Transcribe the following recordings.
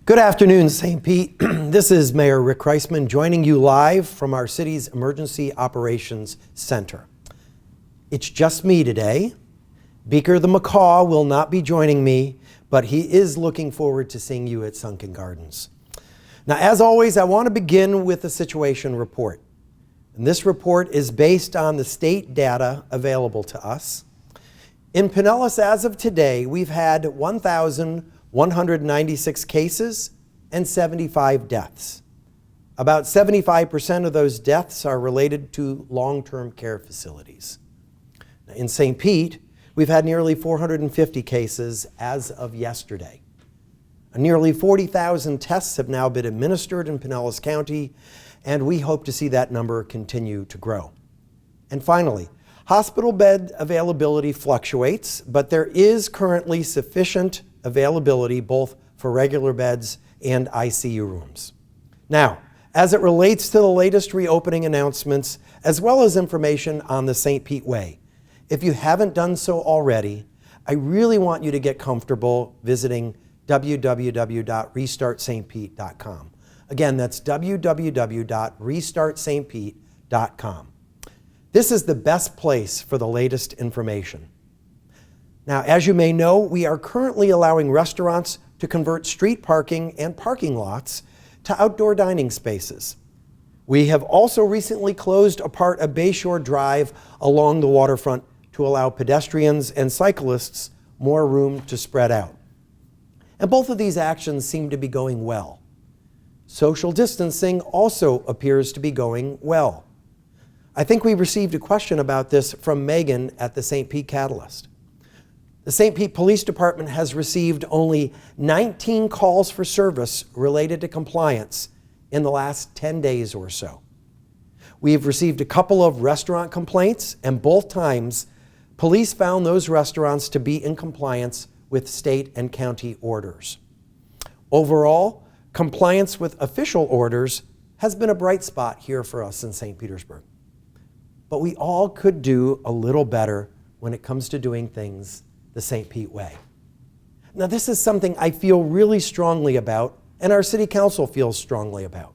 Good afternoon, St. Pete. This is Mayor Rick Kriseman joining you live from our city's Emergency Operations Center. It's just me today. Beaker the Macaw will not be joining me, but he is looking forward to seeing you at Sunken Gardens. Now, as always, I want to begin with a situation report. And this report is based on the state data available to us. In Pinellas, as of today, we've had 1,196 cases and 75 deaths. About 75% of those deaths are related to long-term care facilities. In St. Pete, we've had nearly 450 cases as of yesterday. Nearly 40,000 tests have now been administered in Pinellas County, and we hope to see that number continue to grow. And finally, hospital bed availability fluctuates, but there is currently sufficient availability both for regular beds and ICU rooms. Now, as it relates to the latest reopening announcements, as well as information on the St. Pete Way, if you haven't done so already, I really want you to get comfortable visiting www.restartstpete.com. Again, that's www.restartstpete.com. This is the best place for the latest information. Now, as you may know, we are currently allowing restaurants to convert street parking and parking lots to outdoor dining spaces. We have also recently closed a part of Bayshore Drive along the waterfront to allow pedestrians and cyclists more room to spread out. And both of these actions seem to be going well. Social distancing also appears to be going well. I think we received a question about this from Megan at the St. Pete Catalyst. The St. Pete Police Department has received only 19 calls for service related to compliance in the last 10 days or so. We've received a couple of restaurant complaints, and both times, police found those restaurants to be in compliance with state and county orders. Overall, compliance with official orders has been a bright spot here for us in St. Petersburg. But we all could do a little better when it comes to doing things the St. Pete way. Now, this is something I feel really strongly about, and our city council feels strongly about.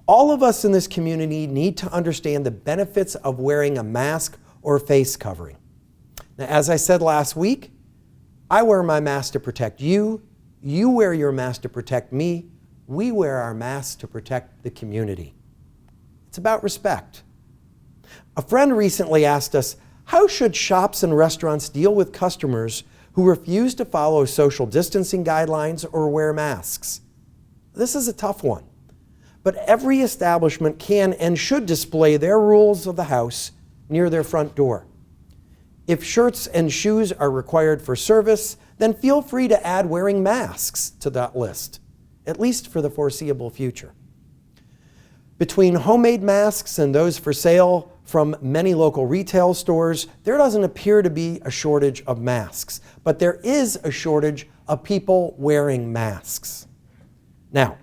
All of us in this community need to understand the benefits of wearing a mask or face covering. Now, as I said last week, I wear my mask to protect you, you wear your mask to protect me, we wear our masks to protect the community. It's about respect. A friend recently asked us, how should shops and restaurants deal with customers who refuse to follow social distancing guidelines or wear masks? This is a tough one, but every establishment can and should display their rules of the house near their front door. If shirts and shoes are required for service, then feel free to add wearing masks to that list, at least for the foreseeable future. Between homemade masks and those for sale from many local retail stores, there doesn't appear to be a shortage of masks, but there is a shortage of people wearing masks. Now,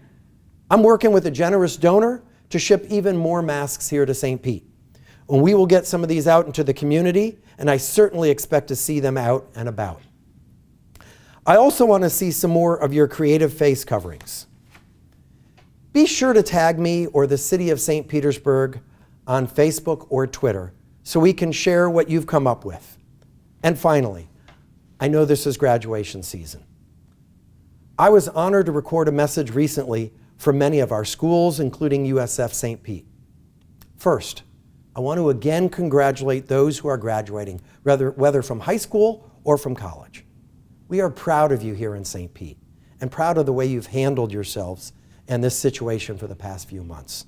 I'm working with a generous donor to ship even more masks here to St. Pete. And we will get some of these out into the community, and I certainly expect to see them out and about. I also want to see some more of your creative face coverings. Be sure to tag me or the City of St. Petersburg on Facebook or Twitter so we can share what you've come up with. And finally, I know this is graduation season. I was honored to record a message recently from many of our schools, including USF St. Pete. First, I want to again congratulate those who are graduating, whether from high school or from college. We are proud of you here in St. Pete and proud of the way you've handled yourselves and this situation for the past few months.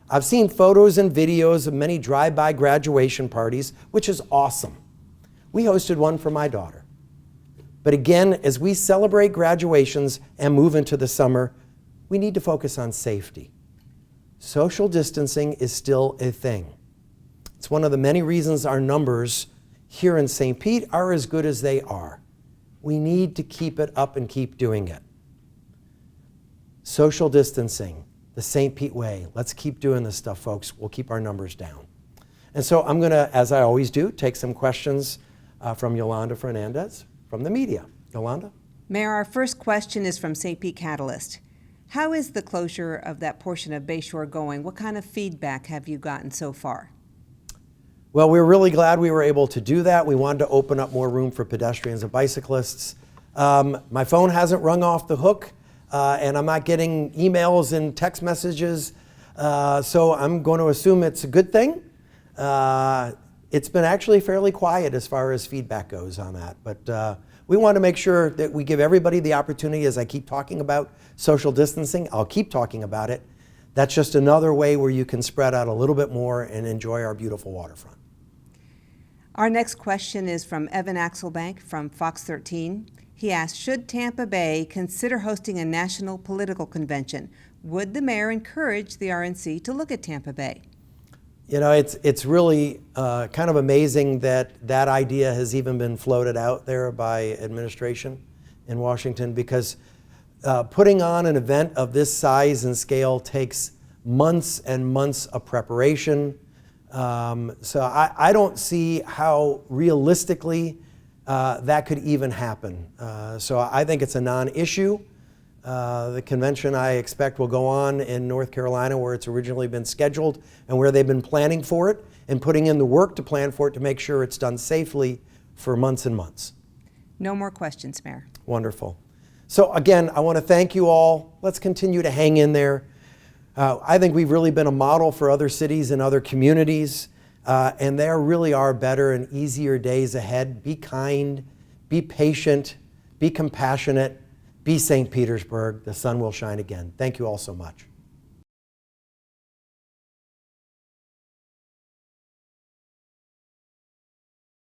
I've seen photos and videos of many drive-by graduation parties, which is awesome. We hosted one for my daughter. But again, as we celebrate graduations and move into the summer, we need to focus on safety. Social distancing is still a thing. It's one of the many reasons our numbers here in St. Pete are as good as they are. We need to keep it up and keep doing it. Social distancing, the St. Pete way. Let's keep doing this stuff, folks. We'll keep our numbers down. And so I'm going to, as I always do, take some questions from Yolanda Fernandez from the media. Yolanda? Mayor, our first question is from St. Pete Catalyst. How is the closure of that portion of Bayshore going? What kind of feedback have you gotten so far? Well, we're really glad we were able to do that. We wanted to open up more room for pedestrians and bicyclists. My phone hasn't rung off the hook, and I'm not getting emails and text messages, so I'm going to assume it's a good thing. It's been actually fairly quiet as far as feedback goes on that, but we want to make sure that we give everybody the opportunity, as I keep talking about social distancing. I'll keep talking about it. That's just another way where you can spread out a little bit more and enjoy our beautiful waterfront. Our next question is from Evan Axelbank from Fox 13. He asked, should Tampa Bay consider hosting a national political convention? Would the mayor encourage the RNC to look at Tampa Bay? You know, it's really kind of amazing that that idea has even been floated out there by administration in Washington, because putting on an event of this size and scale takes months and months of preparation. So I don't see how realistically that could even happen. So I think it's a non-issue. The convention, I expect, will go on in North Carolina, where it's originally been scheduled and where they've been planning for it and putting in the work to plan for it to make sure it's done safely for months and months. No more questions, Mayor. Wonderful. So again, I want to thank you all. Let's continue to hang in there. I think we've really been a model for other cities and other communities, and there really are better and easier days ahead. Be kind, be patient, be compassionate. Be St. Petersburg. The sun will shine again. Thank you all so much.